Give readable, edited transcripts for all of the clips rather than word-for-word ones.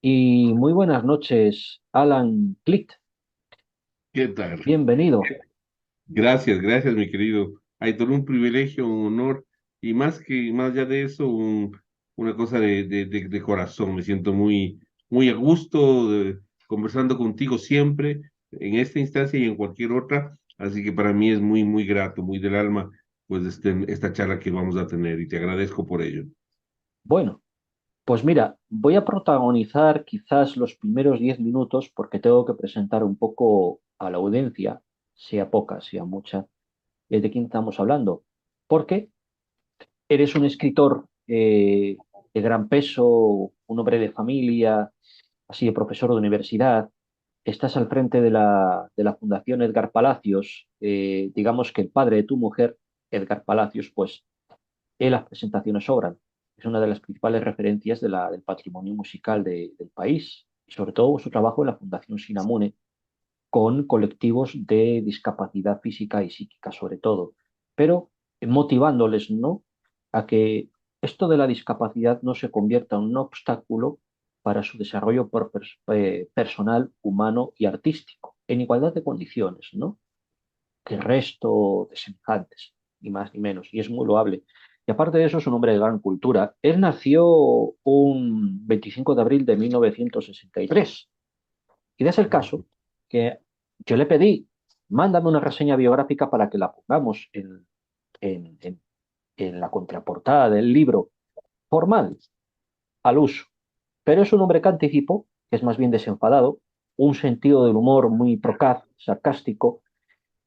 Y muy buenas noches, Alan Clint. ¿Qué tal? Bienvenido. Gracias, gracias, mi querido Aitor. Un privilegio, un honor y más allá de eso, una cosa de corazón. Me siento muy a gusto conversando contigo siempre, en esta instancia y en cualquier otra. Así que para mí es muy grato, muy del alma, pues esta charla que vamos a tener y te agradezco por ello. Bueno, pues mira, voy a protagonizar quizás los primeros 10 minutos porque tengo que presentar un poco a la audiencia, sea poca, sea mucha, de quién estamos hablando. Porque eres un escritor de gran peso, un hombre de familia, así de profesor de universidad. Estás al frente de la Fundación Edgar Palacios. Digamos que el padre de tu mujer, Edgar Palacios, pues las presentaciones sobran. Es una de las principales referencias del patrimonio musical del país, y sobre todo su trabajo en la Fundación Sinamune, con colectivos de discapacidad física y psíquica sobre todo, pero motivándoles, ¿no?, a que esto de la discapacidad no se convierta en un obstáculo para su desarrollo personal, humano y artístico, en igualdad de condiciones, ¿no?, que el resto de semejantes, ni más ni menos, y es muy loable. Y aparte de eso, es un hombre de gran cultura. Él nació un 25 de abril de 1963. Y das el caso que yo le pedí, mándame una reseña biográfica para que la pongamos en, en- en la contraportada del libro, formal, al uso. Pero es un hombre que anticipó, que es más bien desenfadado, un sentido del humor muy procaz, sarcástico.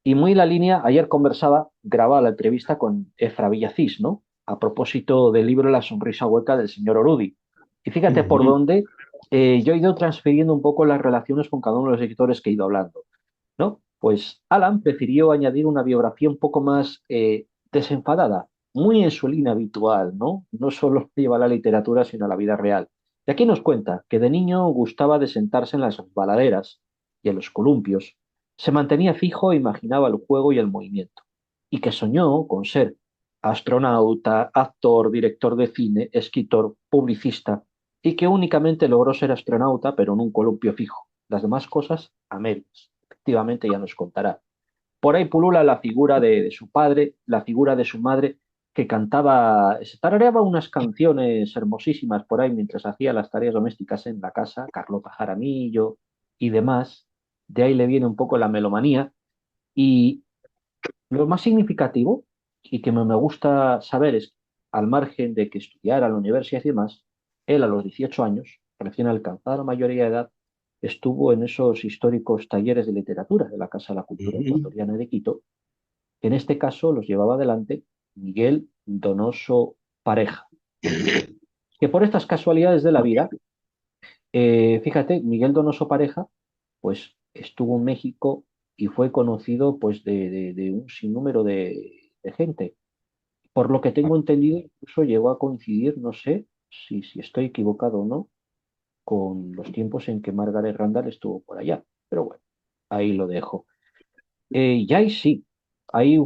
Y muy la línea, ayer conversaba, grababa la entrevista con Efra Villacís, ¿no? A propósito del libro La sonrisa hueca del señor Orudi. Y fíjate por Ujú. dónde yo he ido transfiriendo un poco las relaciones con cada uno de los escritores que he ido hablando, ¿no? Pues Alan prefirió añadir una biografía un poco más desenfadada, muy en su línea habitual, ¿no? No solo lleva a la literatura, sino a la vida real. Y aquí nos cuenta que de niño gustaba de sentarse en las baladeras y en los columpios. Se mantenía fijo e imaginaba el juego y el movimiento. Y que soñó con ser astronauta, actor, director de cine, escritor, publicista, y que únicamente logró ser astronauta, pero en un columpio fijo. Las demás cosas a medias. Efectivamente, ya nos contará. Por ahí pulula la figura de su padre, la figura de su madre, que cantaba, se tarareaba unas canciones hermosísimas por ahí mientras hacía las tareas domésticas en la casa, Carlota Jaramillo y demás. De ahí le viene un poco la melomanía. Y lo más significativo, y que me gusta saber, es, al margen de que estudiara en la universidad y demás, él a los 18 años, recién alcanzada la mayoría de edad, estuvo en esos históricos talleres de literatura de la Casa de la Cultura Ujú. Ecuatoriana de Quito. En este caso los llevaba adelante Miguel Donoso Pareja, que por estas casualidades de la vida, fíjate, Miguel Donoso Pareja, pues estuvo en México y fue conocido pues de un sinnúmero de gente. Por lo que tengo entendido, incluso llegó a coincidir, no sé si estoy equivocado o no, con los tiempos en que Margaret Randall estuvo por allá. Pero bueno, ahí lo dejo. Y ahí sí, ahí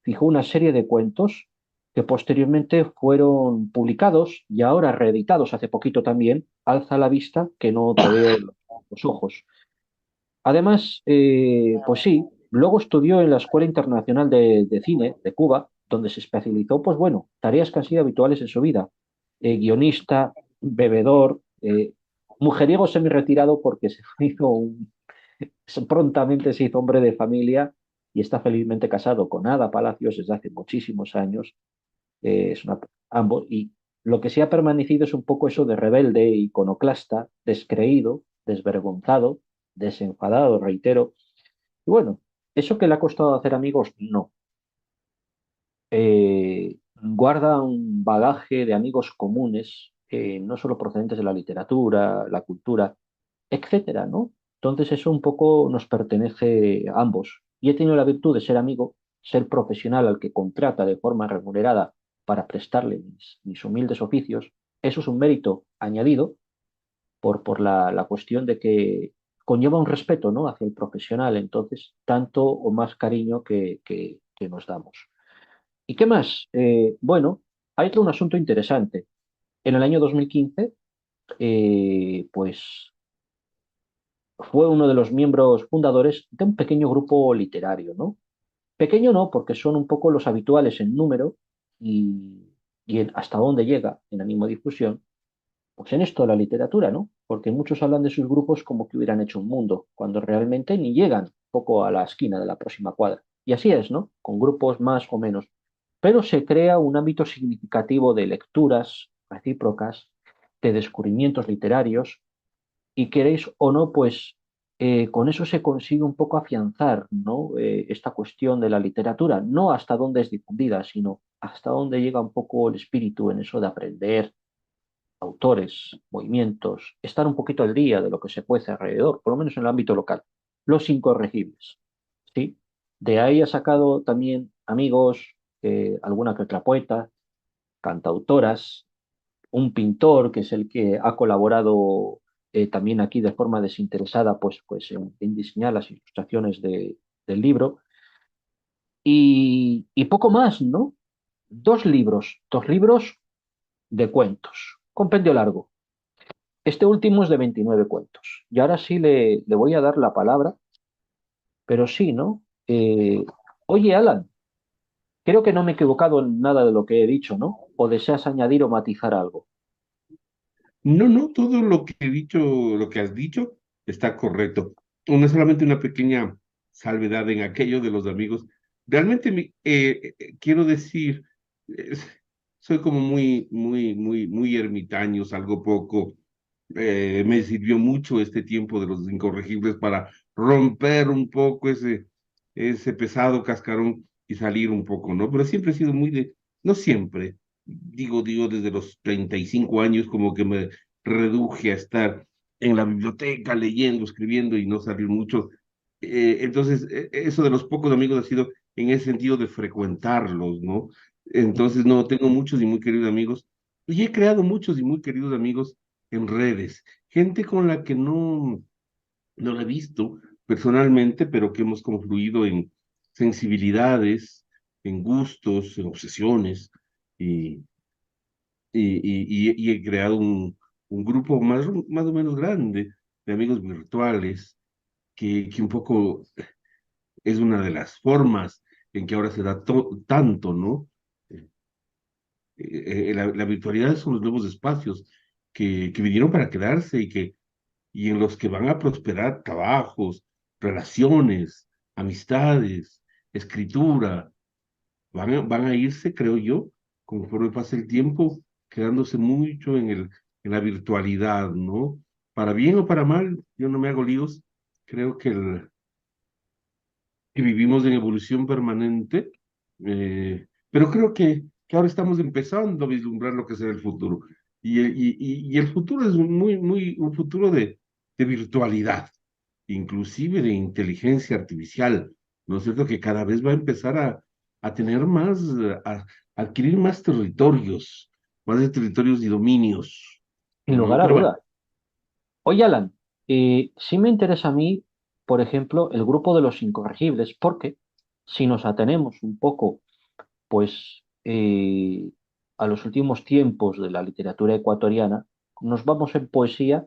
fijó una serie de cuentos que posteriormente fueron publicados y ahora reeditados hace poquito también. Alza la vista que no te veo los ojos. Además, pues sí, luego estudió en la Escuela Internacional de Cine de Cuba, donde se especializó, pues bueno, tareas que han sido habituales en su vida. Guionista, bebedor, mujeriego semi-retirado porque se hizo prontamente se hizo hombre de familia y está felizmente casado con Ada Palacios desde hace muchísimos años. Es una, ambos, y lo que sí ha permanecido es un poco eso de rebelde, iconoclasta, descreído, desvergonzado, desenfadado, reitero. Y bueno, eso que le ha costado hacer amigos, no. Guarda un bagaje de amigos comunes, no solo procedentes de la literatura, la cultura, etcétera, ¿no? Entonces eso un poco nos pertenece a ambos. Y he tenido la virtud de ser amigo, ser profesional al que contrata de forma remunerada para prestarle mis humildes oficios. Eso es un mérito añadido por la cuestión de que conlleva un respeto, ¿no?, hacia el profesional, entonces tanto o más cariño que nos damos. ¿Y qué más? Bueno, hay otro un asunto interesante. En el año 2015 pues fue uno de los miembros fundadores de un pequeño grupo literario, ¿no? Pequeño no, porque son un poco los habituales en número y hasta dónde llega en ánimo de difusión, pues en esto de la literatura, ¿no? Porque muchos hablan de sus grupos como que hubieran hecho un mundo, cuando realmente ni llegan poco a la esquina de la próxima cuadra. Y así es, ¿no? Con grupos más o menos. Pero se crea un ámbito significativo de lecturas recíprocas, de descubrimientos literarios, y queréis o no, pues con eso se consigue un poco afianzar, ¿no? Esta cuestión de la literatura, no hasta dónde es difundida, sino hasta dónde llega un poco el espíritu en eso de aprender autores, movimientos, estar un poquito al día de lo que se cuece alrededor, por lo menos en el ámbito local. Los incorregibles, ¿sí? De ahí ha sacado también amigos, alguna que otra poeta, cantautoras, un pintor que es el que ha colaborado también aquí de forma desinteresada pues en diseñar las ilustraciones del libro y poco más, ¿no? Dos libros de cuentos, compendio largo. Este último es de 29 cuentos. Y ahora sí le voy a dar la palabra, pero sí, ¿no? Oye, Alan, creo que no me he equivocado en nada de lo que he dicho, ¿no? ¿O deseas añadir o matizar algo? No, no, todo lo que he dicho, lo que has dicho, está correcto. Una solamente una pequeña salvedad en aquello de los amigos. Realmente quiero decir, es- soy como muy ermitaño, salgo poco. Me sirvió mucho este tiempo de los incorregibles para romper un poco ese pesado cascarón y salir un poco, ¿no? Pero siempre he sido muy de, no siempre, digo desde los 35 años como que me reduje a estar en la biblioteca leyendo, escribiendo y no salir mucho. Entonces, eso de los pocos amigos ha sido en ese sentido de frecuentarlos, ¿no? Entonces, no, tengo muchos y muy queridos amigos y he creado muchos y muy queridos amigos en redes, gente con la que no la he visto personalmente, pero que hemos confluido en sensibilidades, en gustos, en obsesiones, y, y he creado un grupo más o menos grande de amigos virtuales, que un poco es una de las formas en que ahora se da tanto, ¿no? La virtualidad son los nuevos espacios que vinieron para quedarse y en los que van a prosperar trabajos, relaciones, amistades, escritura, van a irse, creo yo, conforme pase el tiempo, quedándose mucho en la virtualidad, ¿no? Para bien o para mal, yo no me hago líos, creo que vivimos en evolución permanente, pero creo que ahora estamos empezando a vislumbrar lo que será el futuro. Y el futuro es un futuro de virtualidad, inclusive de inteligencia artificial, ¿no es cierto? Que cada vez va a empezar a tener más, a adquirir más de territorios y dominios, Sin ¿no? lugar a Pero bueno. dudas. Oye, Alan, sí me interesa a mí, por ejemplo, el grupo de los incorregibles, porque si nos atenemos un poco, pues, a los últimos tiempos de la literatura ecuatoriana, nos vamos en poesía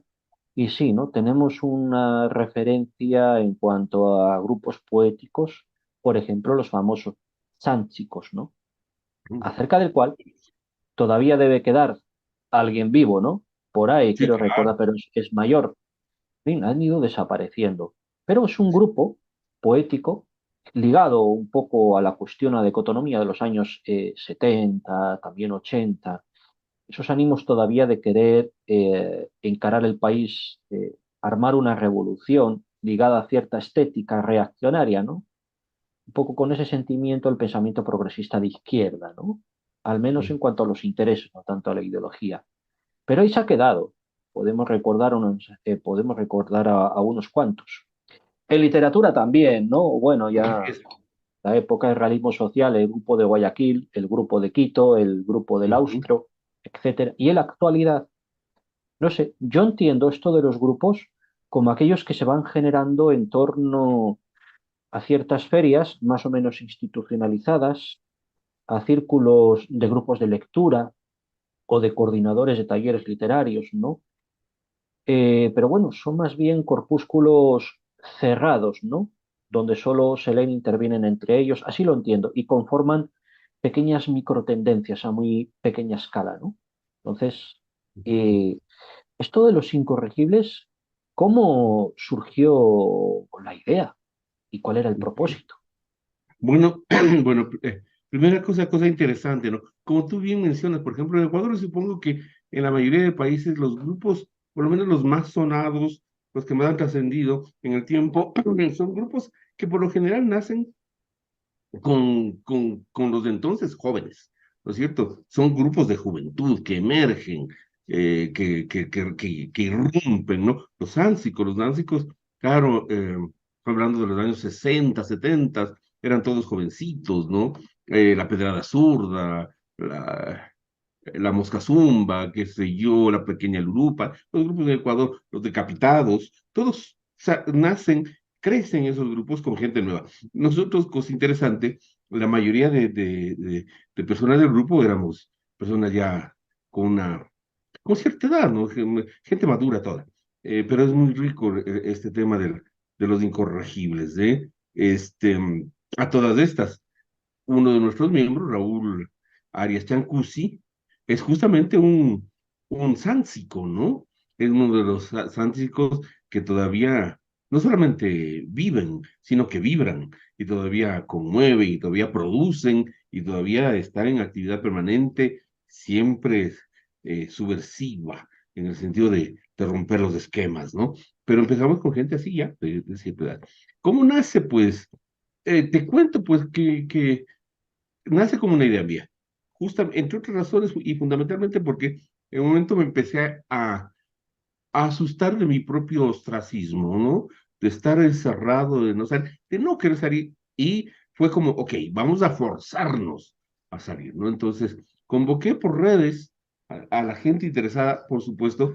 y sí, ¿no? Tenemos una referencia en cuanto a grupos poéticos, por ejemplo, los famosos sánchicos, ¿no? Acerca del cual todavía debe quedar alguien vivo, ¿no? Por ahí, Sí, quiero recordar, pero es mayor. En fin, han ido desapareciendo. Pero es un grupo poético ligado un poco a la cuestión, a la dicotomía de los años 70, también 80, esos ánimos todavía de querer encarar el país, armar una revolución ligada a cierta estética reaccionaria, ¿no? Un poco con ese sentimiento el pensamiento progresista de izquierda, ¿no? Al menos en cuanto a los intereses, no tanto a la ideología. Pero ahí se ha quedado. Podemos recordar a unos cuantos. En literatura también, ¿no? Bueno, ya es. la época del realismo social, el grupo de Guayaquil, el grupo de Quito, el grupo del Ujú. Austro, etcétera. Y en la actualidad, no sé, yo entiendo esto de los grupos como aquellos que se van generando en torno a ciertas ferias más o menos institucionalizadas, a círculos de grupos de lectura o de coordinadores de talleres literarios, ¿no? pero bueno, son más bien corpúsculos cerrados, ¿no? Donde solo se leen, intervienen entre ellos, así lo entiendo, y conforman pequeñas microtendencias a muy pequeña escala, ¿no? Entonces, eh, esto de los incorregibles, ¿cómo surgió la idea y cuál era el propósito? Bueno, bueno, primera cosa interesante, ¿no? Como tú bien mencionas, por ejemplo, en Ecuador supongo que en la mayoría de países los grupos, por lo menos los más sonados, los que más han trascendido en el tiempo, son grupos que por lo general nacen con los de entonces jóvenes, ¿no es cierto? Son grupos de juventud que emergen, que irrumpen, ¿no? Los ánsicos, claro, hablando de los años 60, 70, eran todos jovencitos, ¿no? La Pedrada Zurda, la Mosca Zumba, qué sé yo, la Pequeña Lurupa, los grupos de Ecuador, los decapitados, todos nacen, crecen esos grupos con gente nueva. Nosotros, cosa interesante, la mayoría de personas del grupo éramos personas ya con una, con cierta edad, ¿no? Gente madura toda. Pero es muy rico este tema de los incorregibles, ¿eh? A todas estas uno de nuestros miembros, Raúl Arias Chancusi, es justamente un sánsico, ¿no? Es uno de los sánsicos que todavía no solamente viven, sino que vibran y todavía conmueven y todavía producen y todavía están en actividad permanente, siempre subversiva, en el sentido de romper los esquemas, ¿no? Pero empezamos con gente así ya, de cierta edad. ¿Cómo nace? Pues te cuento pues que nace como una idea mía, justa, entre otras razones y fundamentalmente porque en un momento me empecé a asustar de mi propio ostracismo, ¿no? De estar encerrado, de no salir, de no querer salir y fue como, ok, vamos a forzarnos a salir, ¿no? Entonces, convoqué por redes a la gente interesada, por supuesto,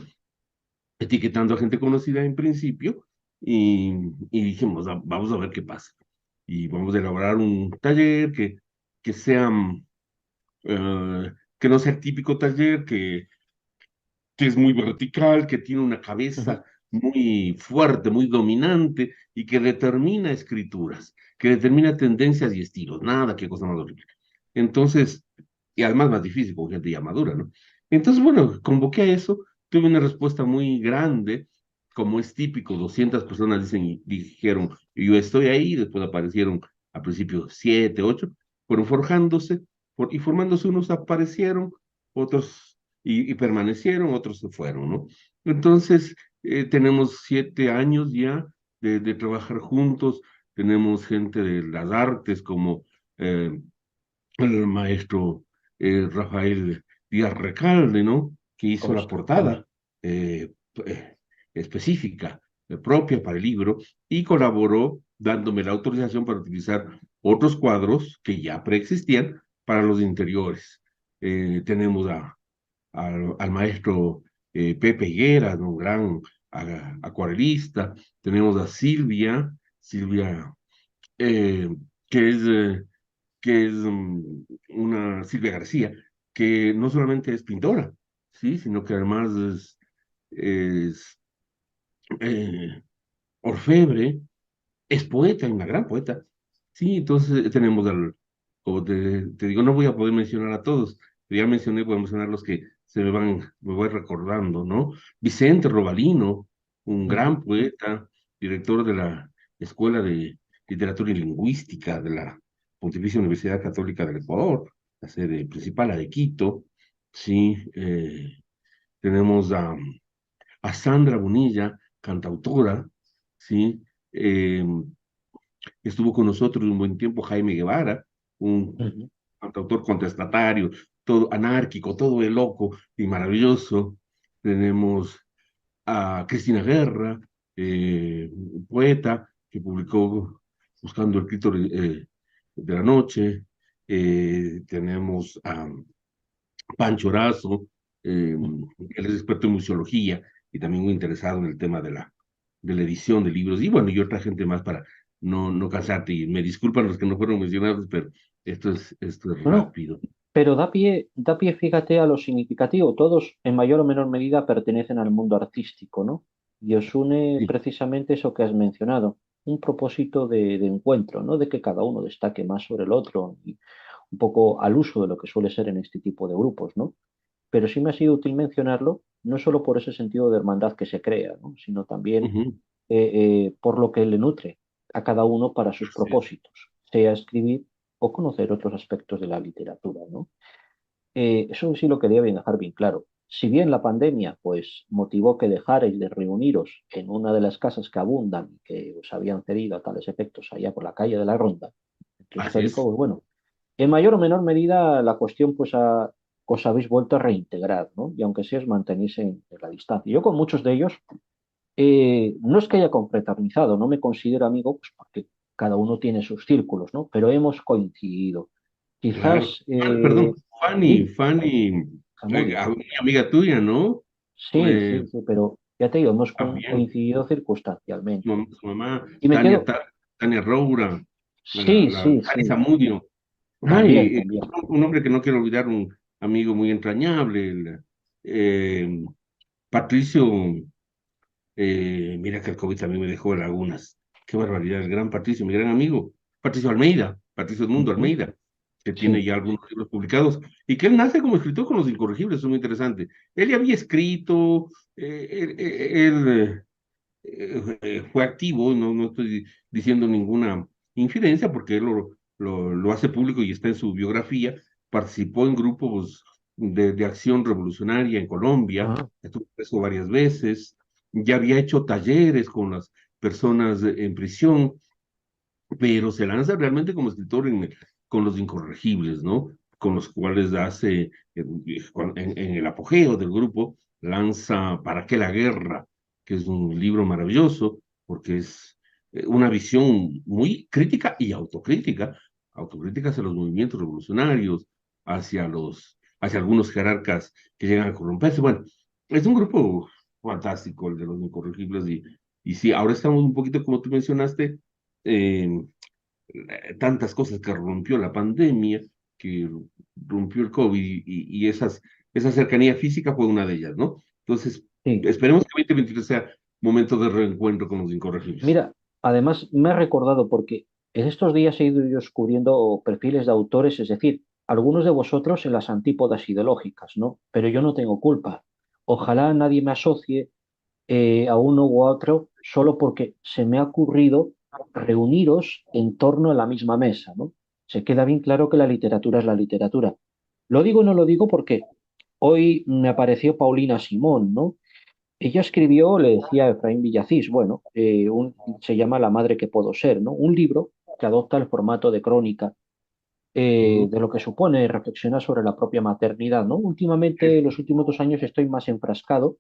etiquetando a gente conocida en principio y dijimos, vamos a ver qué pasa. Y vamos a elaborar un taller que sea que no sea el típico taller que es muy vertical, que tiene una Ujú. cabeza muy fuerte, muy dominante y que determina escrituras, que determina tendencias y estilos. Nada, qué cosa más horrible. Entonces, y además más difícil con gente ya madura, ¿no? Entonces, bueno, convoqué a eso, tuve una respuesta muy grande, como es típico, 200 personas dijeron, yo estoy ahí, después aparecieron al principio 7, 8, fueron forjándose, y formándose unos aparecieron, otros y permanecieron, otros se fueron, ¿no? Entonces, tenemos 7 años ya de trabajar juntos, tenemos gente de las artes como eh, el maestro Rafael Díaz Recalde, ¿no? Que hizo la Consta. portada eh, eh, específica, propia para el libro, y colaboró dándome la autorización para utilizar otros cuadros que ya preexistían para los interiores. Tenemos al maestro Pepe Higuera, un gran acuarelista. Tenemos a Silvia, eh, que es, eh, una Silvia García, que no solamente es pintora, ¿sí? Sino que además es eh, orfebre, es poeta, una gran poeta. Sí, entonces tenemos como te digo, no voy a poder mencionar a todos, pero ya mencioné, voy a mencionar los que me voy recordando, ¿no? Vicente Robalino, un Ujú. gran poeta, director de la Escuela de Literatura y Lingüística de la Pontificia Universidad Católica del Ecuador, la sede principal, la de Quito, sí, tenemos a Sandra Bonilla, cantautora, sí, eh, estuvo con nosotros un buen tiempo Jaime Guevara, un Ujú. cantautor contestatario, todo anárquico, todo de loco y maravilloso. Tenemos a Cristina Guerra, poeta que publicó Buscando el Grito de la Noche. Tenemos a Pancho Razo, él es experto en museología y también muy interesado en el tema de la edición de libros. Y bueno, y otra gente más para no cansarte. Y me disculpan los que no fueron mencionados, pero esto es No, no, rápido. pero da pie, fíjate, a lo significativo. Todos, en mayor o menor medida, pertenecen al mundo artístico, ¿no? Y os une Sí. precisamente eso que has mencionado, un propósito de encuentro, no de que cada uno destaque más sobre el otro, y un poco al uso de lo que suele ser en este tipo de grupos, ¿no? Pero sí me ha sido útil mencionarlo, no solo por ese sentido de hermandad que se crea, ¿no? Sino también Ujú. por lo que le nutre a cada uno para sus Así es. propósitos, sea escribir o conocer otros aspectos de la literatura, ¿no? Eso sí lo quería bien dejar bien claro. Si bien la pandemia pues motivó que dejarais de reuniros en una de las casas que abundan y que os habían cedido a tales efectos allá por la calle de la Ronda, centro Así histórico, es. pues bueno, en mayor o menor medida la cuestión os habéis vuelto a reintegrar, ¿no? Y aunque sea os mantenéis en la distancia. Yo con muchos de ellos no es que haya confraternizado, no me considero amigo, pues porque cada uno tiene sus círculos, ¿no? Pero hemos coincidido. Claro. Quizás, Perdón, Fanny, dime, Fanny, Zamudio. amiga tuya, ¿no? Sí, Eh, sí, sí, pero ya te digo, hemos También, coincidido circunstancialmente. su mamá, Y me Tania, quedo, Tania Roura, sí, sí, Fanny sí, Zamudio. también, Ay, también. un hombre que no quiero olvidar, un amigo muy entrañable, eh, Patricio, mira que el COVID también me dejó lagunas. Qué barbaridad, el gran Patricio, mi gran amigo, Patricio Almeida, Patricio Edmundo Ujú, Almeida, que tiene sí, ya algunos libros publicados y que él nace como escritor con Los Incorregibles, eso es muy interesante. Él ya había escrito, él, fue activo, no estoy diciendo ninguna infidencia porque él lo hace público y está en su biografía, participó en grupos de acción revolucionaria en Colombia, ah, estuvo preso varias veces, ya había hecho talleres con las personas en prisión, pero se lanza realmente como escritor con Los Incorregibles, ¿no? Con los cuales hace, en el apogeo del grupo, lanza ¿Para qué la guerra? Que es un libro maravilloso, porque es una visión muy crítica y autocrítica hacia los movimientos revolucionarios, hacia algunos jerarcas que llegan a corromperse. Bueno, es un grupo fantástico el de Los Incorregibles y sí, ahora estamos un poquito, como tú mencionaste, eh, tantas cosas que rompió la pandemia, que rompió el COVID y esa cercanía física fue una de ellas, ¿no? Entonces, sí. esperemos que 2023 sea momento de reencuentro con los incorregibles. Mira, además me ha recordado porque en estos días he ido yo descubriendo perfiles de autores, es decir, algunos de vosotros en las antípodas ideológicas, ¿no? Pero yo no tengo culpa. Ojalá nadie me asocie a uno u otro solo porque se me ha ocurrido reuniros en torno a la misma mesa, ¿no? Se queda bien claro que la literatura es la literatura. Lo digo o no lo digo porque hoy me apareció Paulina Simón, ¿no? Ella escribió, le decía a Efraín Villacís, bueno, se llama La madre que puedo ser, ¿no? Un libro que adopta el formato de crónica Ujú. de lo que supone reflexionar sobre la propia maternidad, ¿no? Últimamente, los últimos 2 años estoy más enfrascado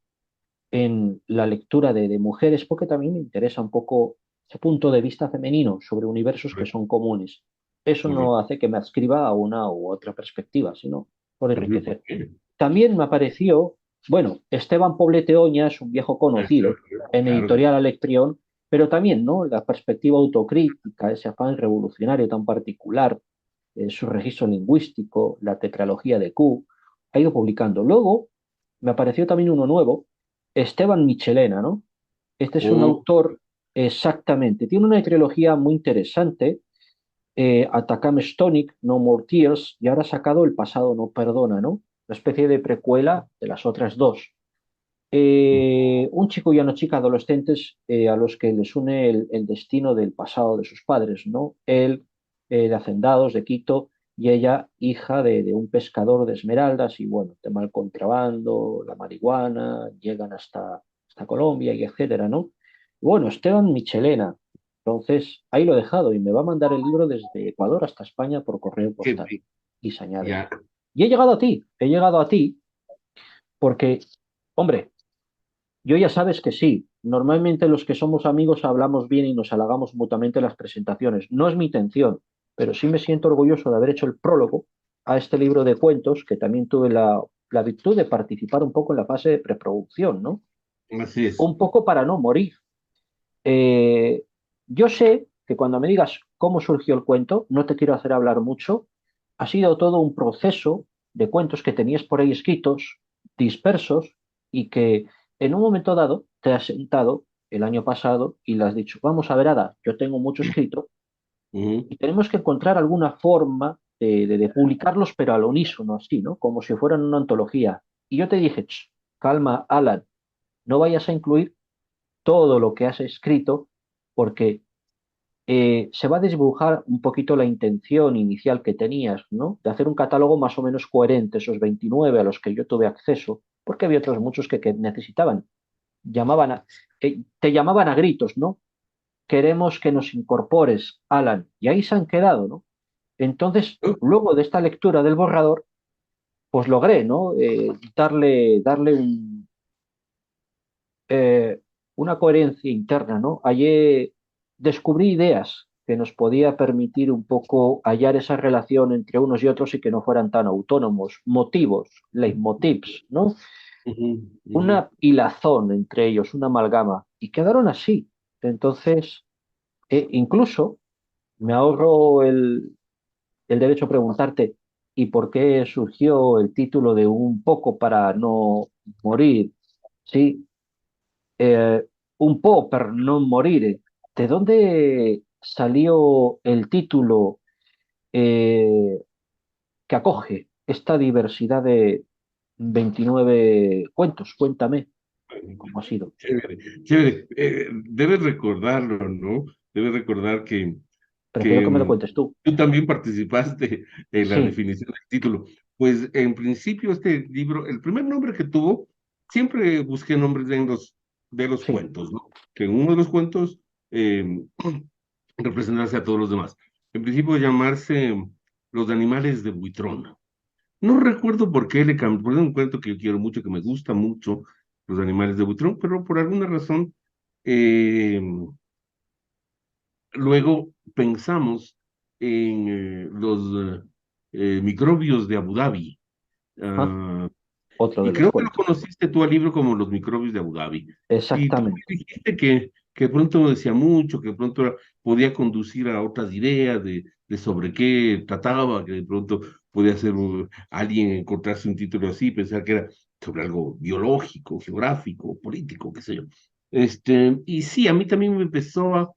en la lectura de mujeres porque también me interesa un poco ese punto de vista femenino sobre universos que Correcto, son comunes. Eso no correcto. hace que me adscriba a una u otra perspectiva, sino por Pues muy enriquecer. bien. También me apareció, bueno, Esteban Poblete Oña es un viejo Claro, conocido en claro. Editorial Alectrión, pero también, ¿no? La perspectiva autocrítica, ese afán revolucionario tan particular, su registro lingüístico, la tetralogía de Q, ha ido publicando. Luego me apareció también uno nuevo, Esteban Michelena, ¿no? Este es un Oh, autor exactamente, tiene una trilogía muy interesante, Atacama Stonic, No More Tears, y ahora ha sacado El pasado no perdona, ¿no? Una especie de precuela de las otras dos. Un chico y una chica adolescentes a los que les une el destino del pasado de sus padres, ¿no? Él de Hacendados, de Quito, y ella hija de un pescador de esmeraldas, y bueno, tema del contrabando, la marihuana, llegan hasta Colombia y etcétera, ¿no? Bueno, Esteban Michelena. Entonces, ahí lo he dejado y me va a mandar el libro desde Ecuador hasta España por correo qué postal. bien. Y se añade. Ya. Y he llegado a ti porque, hombre, yo ya sabes que sí. Normalmente los que somos amigos hablamos bien y nos halagamos mutuamente en las presentaciones. No es mi intención, pero sí me siento orgulloso de haber hecho el prólogo a este libro de cuentos, que también tuve la virtud de participar un poco en la fase de preproducción, ¿no? Así es. Un poco para no morir. Yo sé que cuando me digas cómo surgió el cuento, no te quiero hacer hablar mucho, ha sido todo un proceso de cuentos que tenías por ahí escritos, dispersos, y que en un momento dado te has sentado el año pasado y le has dicho, vamos a ver, Ada, yo tengo mucho escrito Ujú, y tenemos que encontrar alguna forma de publicarlos, pero al unísono, así, ¿no? Como si fueran una antología. Y yo te dije, "Ch, calma, Alan, no vayas a incluir todo lo que has escrito, porque se va a desdibujar un poquito la intención inicial que tenías, ¿no? De hacer un catálogo más o menos coherente, esos 29 a los que yo tuve acceso, porque había otros muchos que necesitaban, llamaban te llamaban a gritos, ¿no? Queremos que nos incorpores, Alan, y ahí se han quedado, ¿no? Entonces, oh, luego de esta lectura del borrador, pues logré, ¿no? Darle una coherencia interna, ¿no? Allí descubrí ideas que nos podía permitir un poco hallar esa relación entre unos y otros y que no fueran tan autónomos, motivos, leitmotivs, ¿no? ujú, ujú. Una hilazón entre ellos, una amalgama, y quedaron así. Entonces, incluso me ahorro el derecho a preguntarte, ¿y por qué surgió el título de Un poco para no morir? Sí, eh, un po' per non morire. ¿De dónde salió el título eh, que acoge esta diversidad de 29 cuentos? Cuéntame cómo ha sido. Chévere, chévere. Debes recordarlo, ¿no? Debes recordar Prefiero que que me lo cuentes tú. tú también participaste en la Sí, definición del título. Pues en principio este libro, el primer nombre que tuvo, siempre busqué nombres de los sí. cuentos, ¿no? Que en uno de los cuentos eh, representase a todos los demás. En principio llamarse Los animales de Buitrón. No recuerdo por qué le cambié, porque es un cuento que yo quiero mucho, que me gusta mucho, Los animales de Buitrón, pero por alguna razón eh, luego pensamos en los microbios de Abu Dhabi. Ah, Ah, otro de y los creo que lo cuentos. conociste tú al libro como Los microbios de Abu Dhabi. Y tú me Exactamente. dijiste que de pronto no decía mucho, que de pronto podía conducir a otras ideas de sobre qué trataba, que de pronto podía ser alguien encontrarse un título así, pensar que era sobre algo biológico, geográfico, político, qué sé yo. Y sí, a mí también me empezaba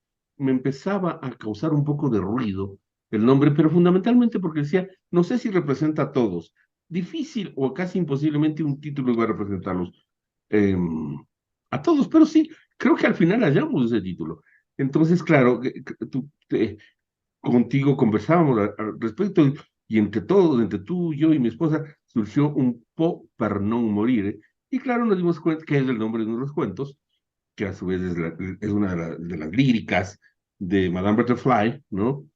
a causar un poco de ruido el nombre, pero fundamentalmente porque decía, no sé si representa a todos. Difícil o casi imposiblemente un título iba a representarlos eh, a todos, pero sí, creo que al final hallamos ese título. Entonces, claro, contigo conversábamos al respecto y entre todos, entre tú, yo y mi esposa, surgió un po per non morire. Y claro, nos dimos cuenta que es el nombre de uno de los cuentos, que a su vez es una de las líricas de Madame Butterfly, ¿no?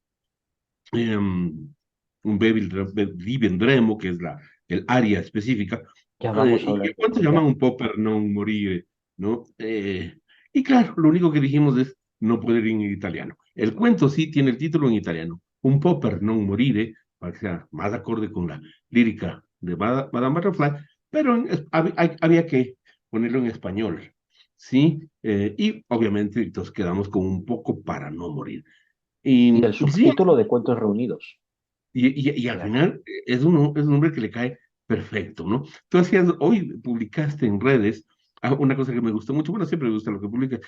Un vi vendremo, que es el área específica, Ya vamos a y hablar que de cuánto ello, llaman ya. un popper non morire, ¿no? Y claro, lo único que dijimos es no poder ir en italiano. El cuento sí tiene el título en italiano, un popper non morire, para que sea más acorde con la lírica de Madame Butterfly, pero había que ponerlo en español, ¿sí? Y obviamente entonces quedamos con un poco para no morir. Y el Y sí, subtítulo de Cuentos Reunidos. y al Ya. final es un hombre que le cae perfecto, ¿no? Hoy publicaste en redes una cosa que me gustó mucho, bueno, siempre me gusta lo que publicas,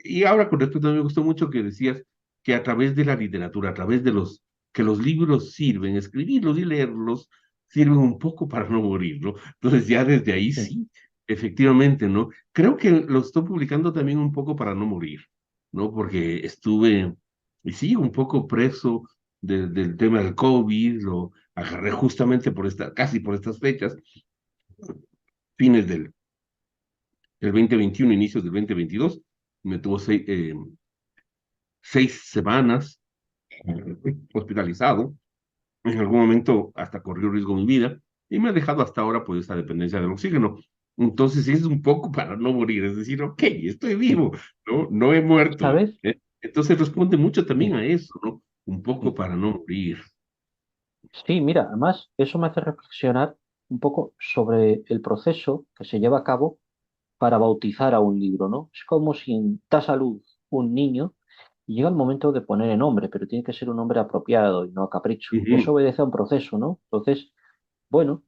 y ahora con esto también me gustó mucho que decías que a través de la literatura, a través que los libros sirven, escribirlos y leerlos, sirven un poco para no morir, ¿no? Entonces ya desde ahí Sí. sí, efectivamente, ¿no? Creo que lo estoy publicando también un poco para no morir, ¿no? Porque estuve, y sí, un poco preso del tema del COVID, lo agarré justamente casi por estas fechas, fines del 2021, inicios del 2022, me tuvo 6 semanas hospitalizado, en algún momento hasta corrió riesgo mi vida, y me ha dejado hasta ahora pues esta dependencia del oxígeno. Entonces sí es un poco para no morir, es decir, ok, estoy Sí. vivo, ¿no? No he muerto. ¿Sabes? Entonces responde mucho también Sí. a eso, ¿no? Un poco Sí. para no morir. Sí, mira, además eso me hace reflexionar un poco sobre el proceso que se lleva a cabo para bautizar a un libro, ¿no? Es como si en das a luz un niño y llega el momento de poner el nombre, pero tiene que ser un nombre apropiado y no a capricho. Eso Ujú, obedece a un proceso, ¿no? Entonces, bueno,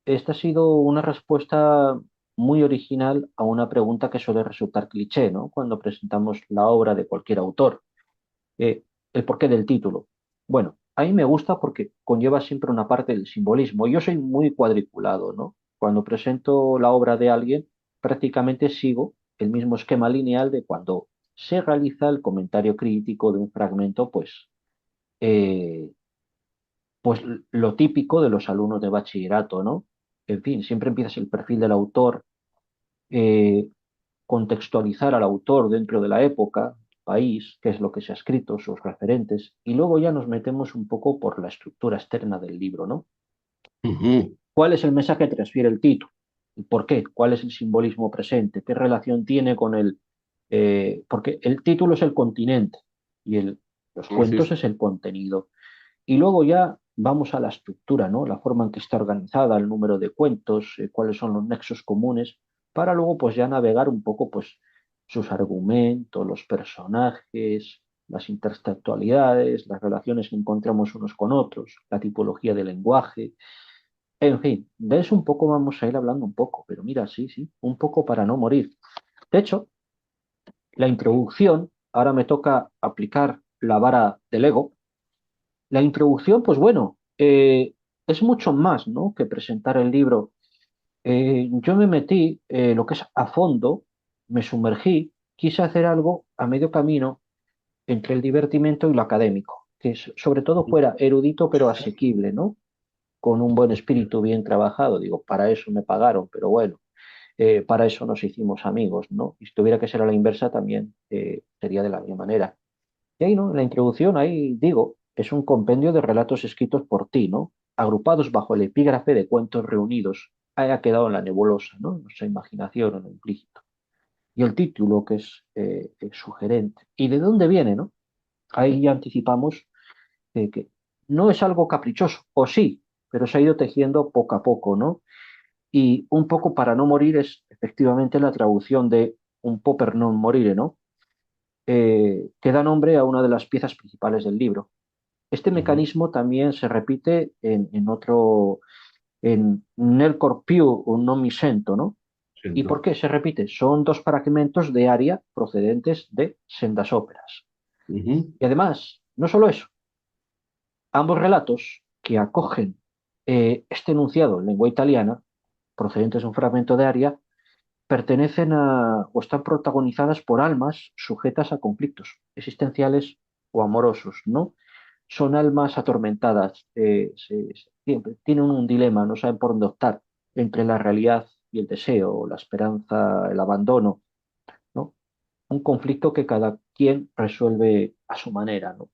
esta ha sido una respuesta muy original a una pregunta que suele resultar cliché, ¿no? Cuando presentamos la obra de cualquier autor. El porqué del título. Bueno, a mí me gusta porque conlleva siempre una parte del simbolismo. Yo soy muy cuadriculado, ¿no? Cuando presento la obra de alguien, prácticamente sigo el mismo esquema lineal de cuando se realiza el comentario crítico de un fragmento, eh, pues lo típico de los alumnos de bachillerato, ¿no? En fin, siempre empiezas el perfil del autor, eh, contextualizar al autor dentro de la época, país, qué es lo que se ha escrito, sus referentes, y luego ya nos metemos un poco por la estructura externa del libro, ¿no? ujú, ¿Cuál es el mensaje que transfiere el título? ¿Y por qué? ¿Cuál es el simbolismo presente? ¿Qué relación tiene con el... porque el título es el continente y los así cuentos es. es el contenido. Y luego ya vamos a la estructura, ¿no? La forma en que está organizada, el número de cuentos, cuáles son los nexos comunes, para luego pues ya navegar un poco pues sus argumentos, los personajes, las intertextualidades, las relaciones que encontramos unos con otros, la tipología del lenguaje, en fin, de eso un poco vamos a ir hablando un poco, pero mira, sí, sí, un poco para no morir. De hecho, la introducción, ahora me toca aplicar la vara del ego. La introducción, pues bueno, es mucho más, ¿no? Que presentar el libro. Yo me metí lo que es a fondo, me sumergí, quise hacer algo a medio camino entre el divertimento y lo académico, que sobre todo fuera erudito pero asequible, ¿no? Con un buen espíritu bien trabajado. Digo, para eso me pagaron, pero bueno, para eso nos hicimos amigos, ¿no? Y si tuviera que ser a la inversa también sería de la misma manera. Y ahí, ¿no? En la introducción, ahí digo, es un compendio de relatos escritos por ti, ¿no? Agrupados bajo el epígrafe de cuentos reunidos. Haya quedado en la nebulosa, ¿no? En nuestra imaginación, en lo implícito. Y el título, que es sugerente. ¿Y de dónde viene, no? Ahí ya anticipamos que no es algo caprichoso, o sí, pero se ha ido tejiendo poco a poco, ¿no? Y un poco para no morir es efectivamente la traducción de un po per non morire, ¿no? Que da nombre a una de las piezas principales del libro. Este Ujú, mecanismo también se repite en otro, en Nel Corpiu o non mi sento, ¿no? ¿Y por siento. qué se repite? Son dos fragmentos de aria procedentes de sendas óperas. Ujú, Y además, no solo eso, ambos relatos que acogen este enunciado en lengua italiana, procedentes de un fragmento de aria, pertenecen a o están protagonizadas por almas sujetas a conflictos existenciales o amorosos, ¿no? Son almas atormentadas, siempre tienen un dilema, no saben por dónde optar entre la realidad y el deseo, la esperanza, el abandono, ¿no? Un conflicto que cada quien resuelve a su manera, ¿no?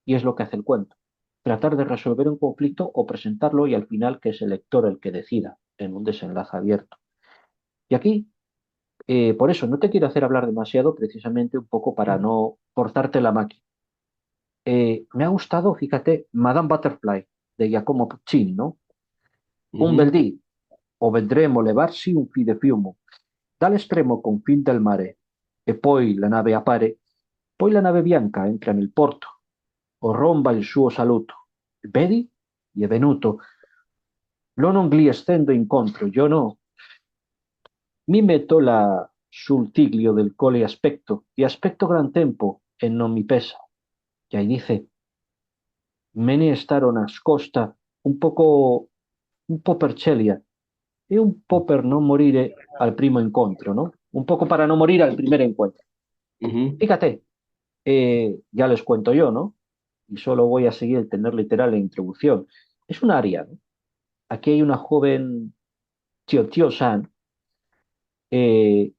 Y es lo que hace el cuento. Tratar de resolver un conflicto o presentarlo y al final que es el lector el que decida en un desenlace abierto. Y aquí, por eso, no te quiero hacer hablar demasiado, precisamente un poco para no cortarte la máquina. Me ha gustado, fíjate, Madame Butterfly de Giacomo Puccini, ¿no? Un bel ujú, dì, o vedremo levarsi un fi de fiumo dall'estremo confin del mare, e poi la nave appare, poi la nave bianca entra nel porto, o romba il suo saluto. Vedi? Gli è venuto. Lo non gli estendo incontro, io no. Mi metto là sul tiglio del cole e aspetto gran tempo, e non mi pesa. Y ahí dice, me ne staro nascosta un po' per celia e un po' per non morire al primo incontro, ¿no? Un poco para no morir al primer encuentro. ujú, Fíjate, ya les cuento yo, ¿no? Y solo voy a seguir el tener literal la introducción. Es un aria, ¿no? Aquí hay una joven Tio San, eh,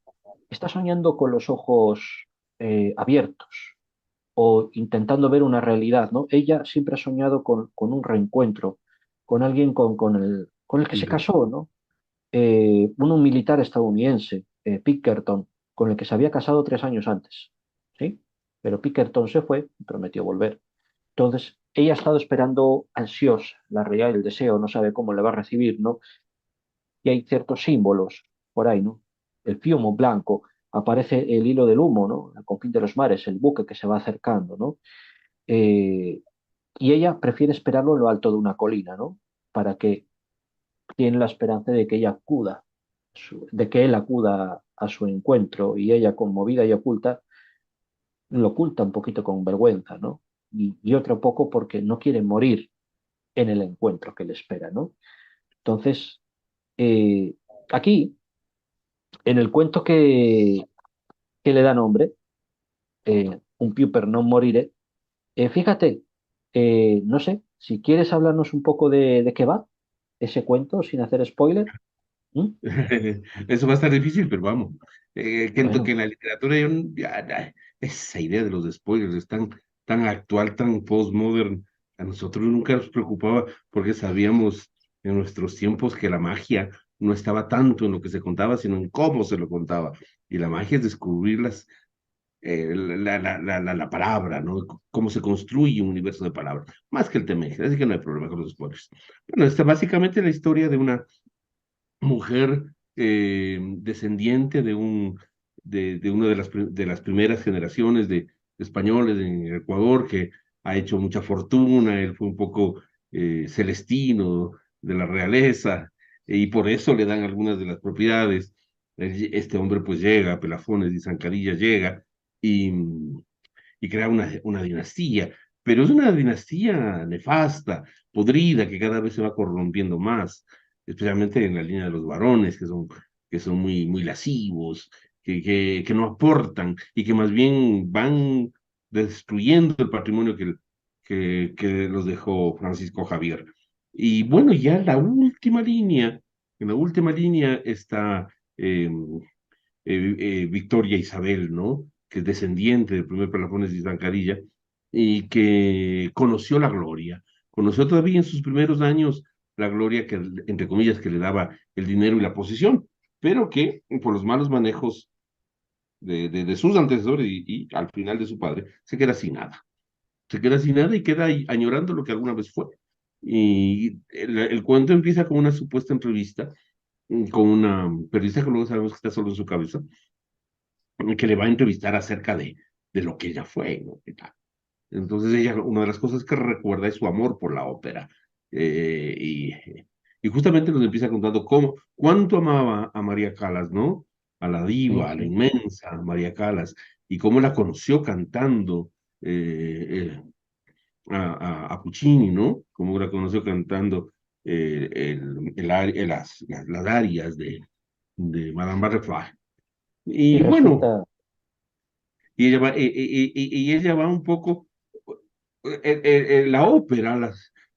está soñando con los ojos abiertos o intentando ver una realidad, ¿no? Ella siempre ha soñado con un reencuentro, con alguien con el que se ujú, casó, ¿no? Un militar estadounidense, Pickerton, con el que se había casado 3 años antes, ¿sí? Pero Pickerton se fue y prometió volver. Entonces, ella ha estado esperando ansiosa la realidad del deseo, no sabe cómo le va a recibir, ¿no? Y hay ciertos símbolos por ahí, ¿no? El fiumo blanco. aparece el hilo del humo, ¿no? El confín de los mares, el buque que se va acercando, ¿no? Eh, y ella prefiere esperarlo en lo alto de una colina, ¿no? Para que tiene la esperanza de que ella acuda, de que él acuda a su encuentro y ella conmovida y oculta, lo oculta un poquito con vergüenza, ¿no? Y otro poco porque no quiere morir en el encuentro que le espera, ¿no? Entonces, eh, aquí, en el cuento que le da nombre, Un Piper non morire, fíjate, no sé, si quieres hablarnos un poco de qué va ese cuento sin hacer spoiler. ¿Mm? Eso va a estar difícil, pero vamos. Que Bueno, en la literatura esa idea de los spoilers es tan actual, tan postmodern. A nosotros nunca nos preocupaba porque sabíamos en nuestros tiempos que la magia no estaba tanto en lo que se contaba, sino en cómo se lo contaba. Y la magia es descubrir la palabra, ¿no? Cómo se construye un universo de palabras, más que el tema. Así que no hay problema con los spoilers. Bueno, esta básicamente la historia de una mujer descendiente de una de las primeras generaciones de españoles en Ecuador que ha hecho mucha fortuna. Él fue un poco celestino de la realeza y por eso le dan algunas de las propiedades. Este hombre pues llega, Pelafones y Zancadilla llega y, y crea una dinastía, pero es una dinastía nefasta, podrida, que cada vez se va corrompiendo más, especialmente en la línea de los varones, que son muy lascivos, que no aportan y que más bien van destruyendo el patrimonio que los dejó Francisco Javier. Y bueno, ya en la última línea está eh, Victoria Isabel, ¿no? Que es descendiente del primer Pelafones de Zancarilla y que conoció la gloria, conoció todavía en sus primeros años la gloria que, entre comillas, que le daba el dinero y la posición, pero que por los malos manejos de sus antecesores y al final de su padre, se queda sin nada. Se queda sin nada y queda ahí añorando lo que alguna vez fue. Y el cuento empieza con una supuesta entrevista con una periodista que luego sabemos que está solo en su cabeza, que le va a entrevistar acerca de lo que ella fue, ¿no? ¿Qué tal? Entonces ella, una de las cosas que recuerda es su amor por la ópera. Eh, y, y justamente nos empieza contando cuánto amaba a María Callas, ¿no? A la sí, diva, a la sí. inmensa María Callas, y cómo la conoció cantando a Puccini, ¿no? Cómo la conoció cantando las arias de Madame Butterfly. Y Y bueno, resulta, y ella va un poco, la ópera,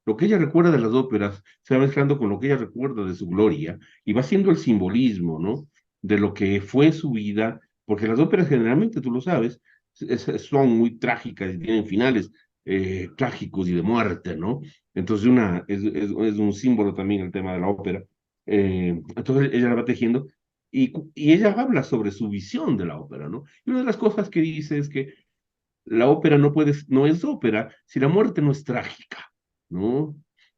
lo que ella recuerda de las óperas, se va mezclando con lo que ella recuerda de su gloria y va siendo el simbolismo, ¿no? De lo que fue su vida, porque las óperas generalmente, tú lo sabes, son muy trágicas y tienen finales trágicos y de muerte, ¿no? Entonces es un símbolo también el tema de la ópera. Entonces ella la va tejiendo y ella habla sobre su visión de la ópera, ¿no? Y una de las cosas que dice es que la ópera no es ópera si la muerte no es trágica, ¿no?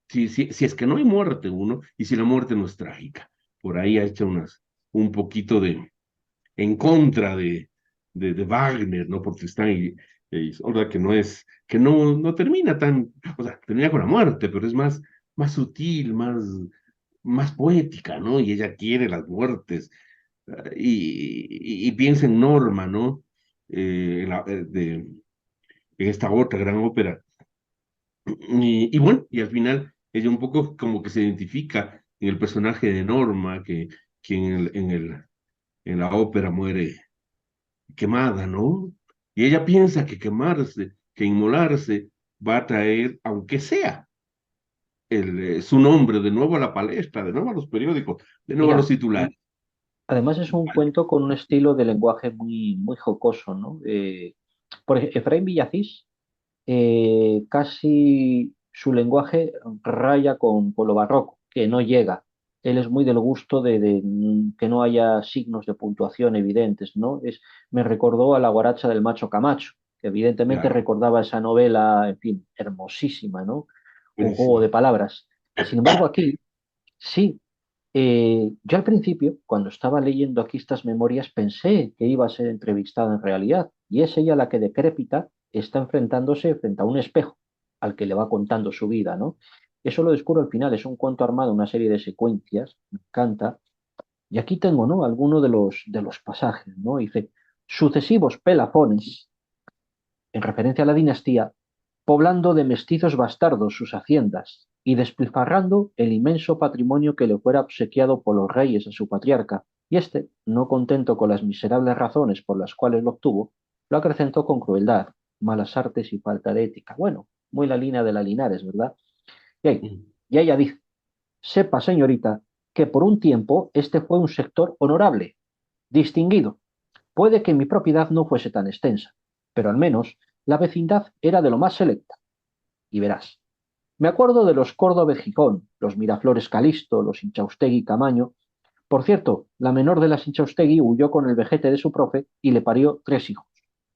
Si es que no hay muerte uno y si la muerte no es trágica. Por ahí ha hecho un poquito en contra de Wagner, ¿no? Porque están y Isolda que no es, que no termina o sea, termina con la muerte, pero es más sutil, más poética, ¿no? Y ella quiere las muertes y piensa en Norma, ¿no? En esta otra gran ópera. Y bueno, y al final ella un poco como que se identifica en el personaje de Norma, que en la ópera muere quemada, ¿no? Y ella piensa que quemarse, que inmolarse, va a traer, aunque sea su nombre de nuevo a la palestra, de nuevo a los periódicos, de nuevo a los mira, titulares. además es un cuento con un estilo de lenguaje muy, muy jocoso, ¿no? Por ejemplo, Efraín Villacís, casi su lenguaje raya con lo barroco, que no llega. Él es muy del gusto de que no haya signos de puntuación evidentes, ¿no? Me recordó a La guaracha del macho Camacho, que evidentemente Claro, recordaba esa novela, en fin, hermosísima, ¿no? Un juego buenísimo. de palabras. Sin embargo, aquí sí. Yo al principio, cuando estaba leyendo aquí estas memorias, pensé que iba a ser entrevistada en realidad, y es ella la que decrépita está enfrentándose frente a un espejo al que le va contando su vida, ¿no? Eso lo descubro al final, es un cuento armado, una serie de secuencias, me encanta. Y aquí tengo, ¿no? Algunos de los pasajes, ¿no? Dice, sucesivos pelafones, en referencia a la dinastía, poblando de mestizos bastardos sus haciendas y despilfarrando el inmenso patrimonio que le fuera obsequiado por los reyes a su patriarca, y éste, no contento con las miserables razones por las cuales lo obtuvo, lo acrecentó con crueldad, malas artes y falta de ética. Bueno, muy la línea de la Linares, ¿verdad? Y, ahí, y ella dice, sepa, señorita, que por un tiempo este fue un sector honorable, distinguido. Puede que mi propiedad no fuese tan extensa, pero al menos la vecindad era de lo más selecta. Y verás, me acuerdo de los Córdova Gijón, los Miraflores Calisto, los Inchaustegui Camaño. Por cierto, la menor de las Inchaustegui huyó con el vejete de su profe y le parió 3 hijos.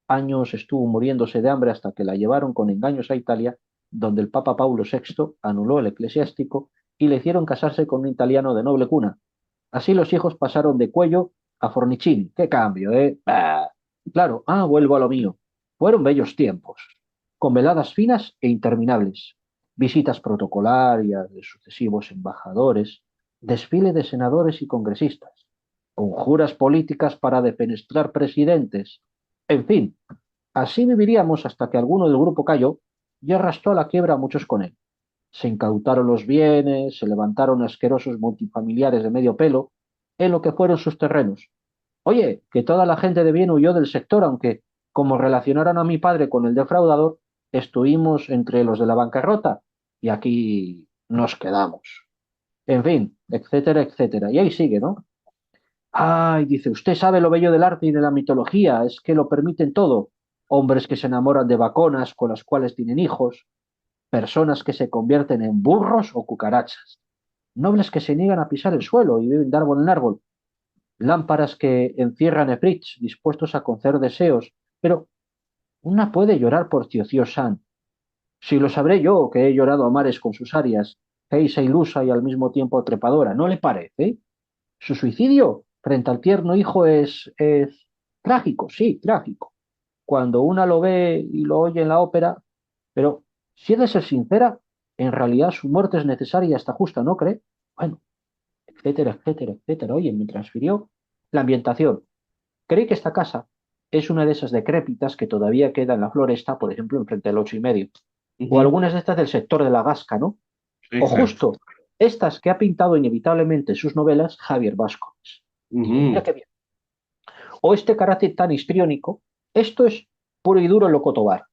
Años estuvo muriéndose de hambre hasta que la llevaron con engaños a Italia, donde el Papa Paulo VI anuló el eclesiástico y le hicieron casarse con un italiano de noble cuna. Así los hijos pasaron de Cuello a Fornicini. ¡Qué cambio, eh! Bah. Claro, vuelvo a lo mío. Fueron bellos tiempos, con veladas finas e interminables, visitas protocolarias de sucesivos embajadores, desfile de senadores y congresistas, conjuras políticas para defenestrar presidentes. En fin, así viviríamos hasta que alguno del grupo cayó y arrastró a la quiebra a muchos con él. Se incautaron los bienes, se levantaron asquerosos multifamiliares de medio pelo en lo que fueron sus terrenos. Oye, que toda la gente de bien huyó del sector, aunque, como relacionaron a mi padre con el defraudador, estuvimos entre los de la bancarrota y aquí nos quedamos. En fin, etcétera, etcétera. Y ahí sigue, ¿no? Ay, dice, usted sabe lo bello del arte y de la mitología, es que lo permiten todo. Hombres que se enamoran de vaconas con las cuales tienen hijos, personas que se convierten en burros o cucarachas, nobles que se niegan a pisar el suelo y viven de árbol en árbol, lámparas que encierran efrits dispuestos a conceder deseos, pero una puede llorar por Tío San. Si lo sabré yo, que he llorado a mares con sus arias, geisa ilusa y al mismo tiempo trepadora, ¿no le parece? Su suicidio frente al tierno hijo es trágico, sí, trágico. Cuando una lo ve y lo oye en la ópera, pero si he de ser sincera, en realidad su muerte es necesaria y hasta justa, ¿no cree? Bueno, etcétera, etcétera, etcétera. Oye, me transfirió la ambientación. Creí que esta casa es una de esas decrépitas que todavía queda en la floresta, por ejemplo, enfrente del 8 y medio. O Ujú, algunas de estas del sector de la Gasca, ¿no? O exacto. justo estas que ha pintado inevitablemente en sus novelas Javier Vázquez. Y mira Ujú. qué bien. O este carácter tan histriónico, esto es puro y duro Loco Tobar.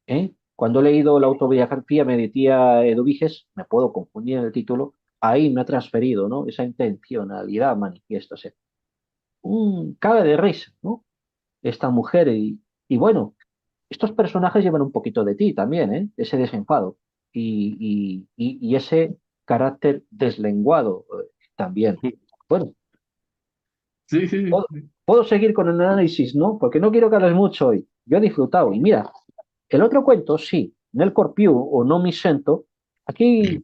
¿Eh? Cuando he leído la autobiografía de mi tía Eduviges, me puedo confundir en el título, ahí me ha transferido, ¿no? Esa intencionalidad manifiesta. O sea, cabe de risa, ¿no? Esta mujer y bueno, estos personajes llevan un poquito de ti también, ¿eh? Ese desenfado y ese carácter deslenguado también. Bueno, Sí, sí, puedo, sí. puedo seguir con el análisis, ¿no? Porque no quiero que hables mucho hoy. Yo he disfrutado. Y mira, el otro cuento, sí, Nel Corpiu o No mi sento, aquí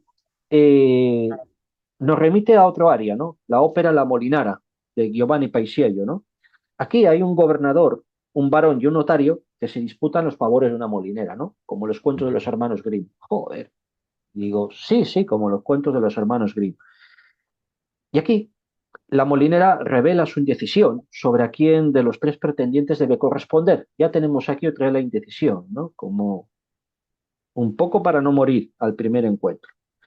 eh, nos remite a otro área, ¿no? La ópera La Molinara, de Giovanni Paisiello, ¿no? Aquí hay un gobernador, un varón y un notario que se disputan los favores de una molinera, ¿no? Como los cuentos de los hermanos Grimm. Joder, digo, sí, sí, como los cuentos de los hermanos Grimm. Y aquí la molinera revela su indecisión sobre a quién de los tres pretendientes debe corresponder. Ya tenemos aquí otra vez la indecisión, ¿no? Como un poco para no morir al primer encuentro.